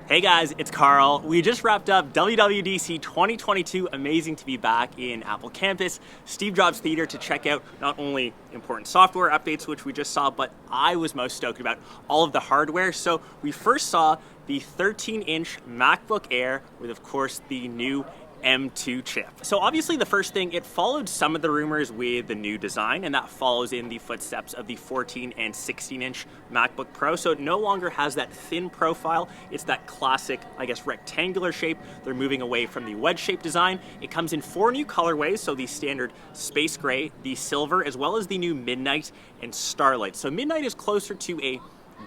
Hey guys, it's Karl. We just wrapped up WWDC 2022. Amazing to be back in Apple campus, Steve Jobs Theater, to check out not only important software updates, which we just saw, but I was most stoked about all of the hardware. So we first saw the 13-inch MacBook Air with, of course, the new M2 chip. So obviously the first thing, it followed some of the rumors with the new design, and that follows in the footsteps of the 14 and 16-inch MacBook Pro. So it no longer has that thin profile. It's that classic, I guess, rectangular shape. They're moving away from the wedge-shaped design. It comes in 4 new colorways, so the standard space gray, the silver, as well as the new midnight and starlight. So midnight is closer to a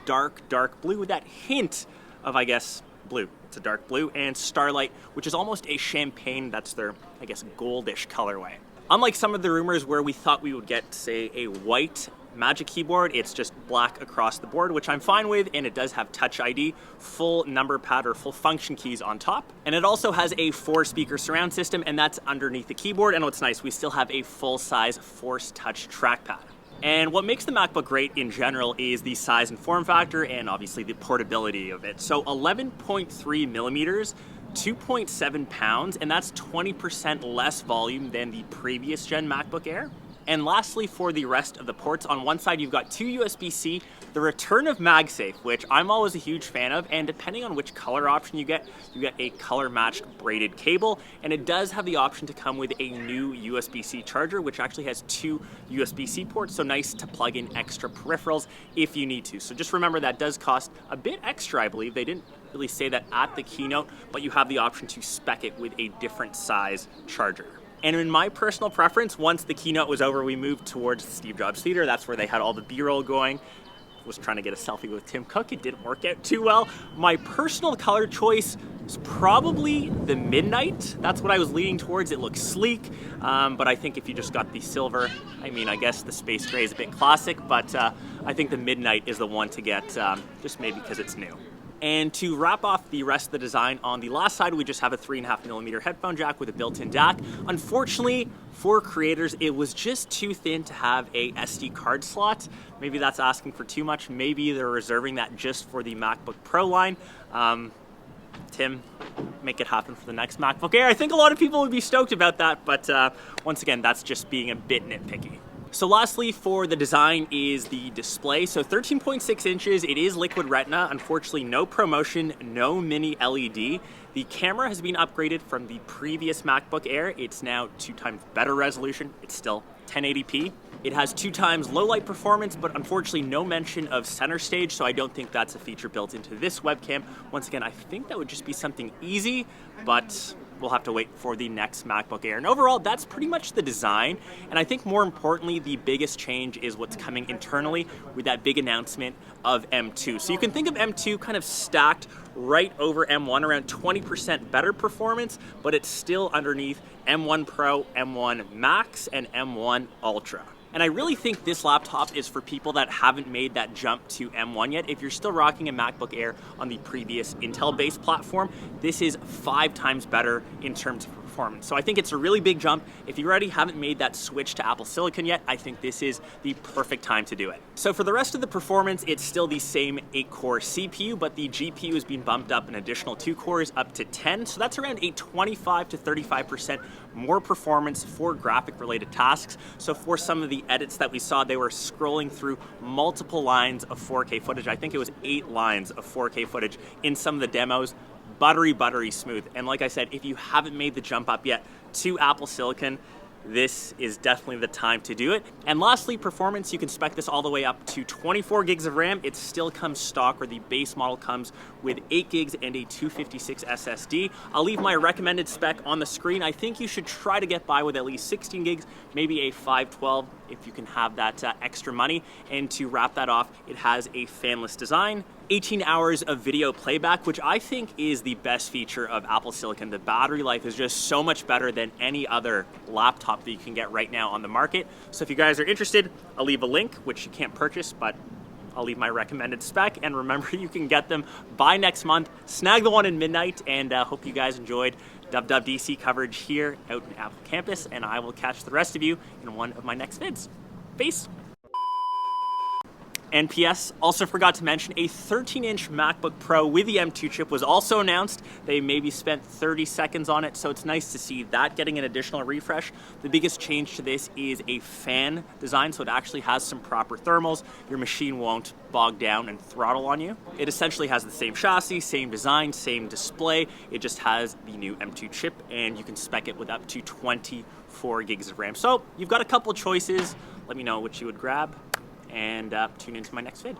dark blue with that hint of, I guess, blue. It's a dark blue. And starlight, which is almost a champagne, that's their, I guess, goldish colorway. Unlike some of the rumors where we thought we would get, say, a white Magic Keyboard, it's just black across the board, which I'm fine with, and it does have Touch ID, full number pad or full function keys on top. And it also has a 4-speaker surround system, and that's underneath the keyboard. And what's nice, we still have a full-size Force Touch trackpad. And what makes the MacBook great in general is the size and form factor, and obviously the portability of it. So 11.3 millimeters, 2.7 pounds, and that's 20% less volume than the previous gen MacBook Air. And lastly, for the rest of the ports, on one side you've got 2 USB-C, the return of MagSafe, which I'm always a huge fan of, and depending on which color option you get a color-matched braided cable, and it does have the option to come with a new USB-C charger, which actually has 2 USB-C ports, so nice to plug in extra peripherals if you need to. So just remember that does cost a bit extra, I believe. They didn't really say that at the keynote, but you have the option to spec it with a different size charger. And in my personal preference, once the keynote was over, we moved towards the Steve Jobs Theater. That's where they had all the B-roll going. Was trying to get a selfie with Tim Cook. It didn't work out too well. My personal color choice is probably the midnight. That's what I was leaning towards. It looks sleek, but I think if you just got the silver, I mean, I guess the space gray is a bit classic, but I think the midnight is the one to get, just maybe because it's new. And to wrap off the rest of the design, on the last side, we just have a 3.5 millimeter headphone jack with a built-in DAC. Unfortunately, for creators, it was just too thin to have a SD card slot. Maybe that's asking for too much. Maybe they're reserving that just for the MacBook Pro line. Tim, make it happen for the next MacBook Air. I think a lot of people would be stoked about that, but once again, that's just being a bit nitpicky. So lastly, for the design is the display. So 13.6 inches, it is liquid retina. Unfortunately, no ProMotion, no mini LED. The camera has been upgraded from the previous MacBook Air. It's now 2 times better resolution. It's still 1080p. It has 2 times low light performance, but unfortunately no mention of center stage, so I don't think that's a feature built into this webcam. Once again, I think that would just be something easy, but we'll have to wait for the next MacBook Air. And overall, that's pretty much the design. And I think more importantly, the biggest change is what's coming internally with that big announcement of M2. So you can think of M2 kind of stacked right over M1, around 20% better performance, but it's still underneath M1 Pro, M1 Max, and M1 Ultra. And I really think this laptop is for people that haven't made that jump to M1 yet. If you're still rocking a MacBook Air on the previous Intel-based platform, this is 5 times better in terms of performance. So I think it's a really big jump. If you already haven't made that switch to Apple Silicon yet, I think this is the perfect time to do it. So for the rest of the performance, it's still the same 8-core CPU, but the GPU has been bumped up an additional 2 cores up to 10. So that's around a 25 to 35% more performance for graphic-related tasks. So for some of the edits that we saw, they were scrolling through multiple lines of 4K footage. I think it was 8 lines of 4K footage in some of the demos. Buttery smooth. And like I said, if you haven't made the jump up yet to Apple Silicon, this is definitely the time to do it. And lastly, performance, you can spec this all the way up to 24 gigs of RAM. It still comes stock, or the base model comes with 8 gigs and a 256 SSD. I'll leave my recommended spec on the screen. I think you should try to get by with at least 16 gigs, maybe a 512 if you can have that extra money. And to wrap that off, it has a fanless design, 18 hours of video playback, which I think is the best feature of Apple Silicon. The battery life is just so much better than any other laptop that you can get right now on the market. So if you guys are interested, I'll leave a link, which you can't purchase, but I'll leave my recommended spec. And remember, you can get them by next month. Snag the one in midnight, and hope you guys enjoyed WWDC coverage here out in Apple campus, and I will catch the rest of you in one of my next vids. Peace. And PS, also forgot to mention, a 13-inch MacBook Pro with the M2 chip was also announced. They maybe spent 30 seconds on it, so it's nice to see that getting an additional refresh. The biggest change to this is a fan design, so it actually has some proper thermals. Your machine won't bog down and throttle on you. It essentially has the same chassis, same design, same display. It just has the new M2 chip, and you can spec it with up to 24 gigs of RAM. So you've got a couple choices. Let me know which you would grab, and tune into my next vid.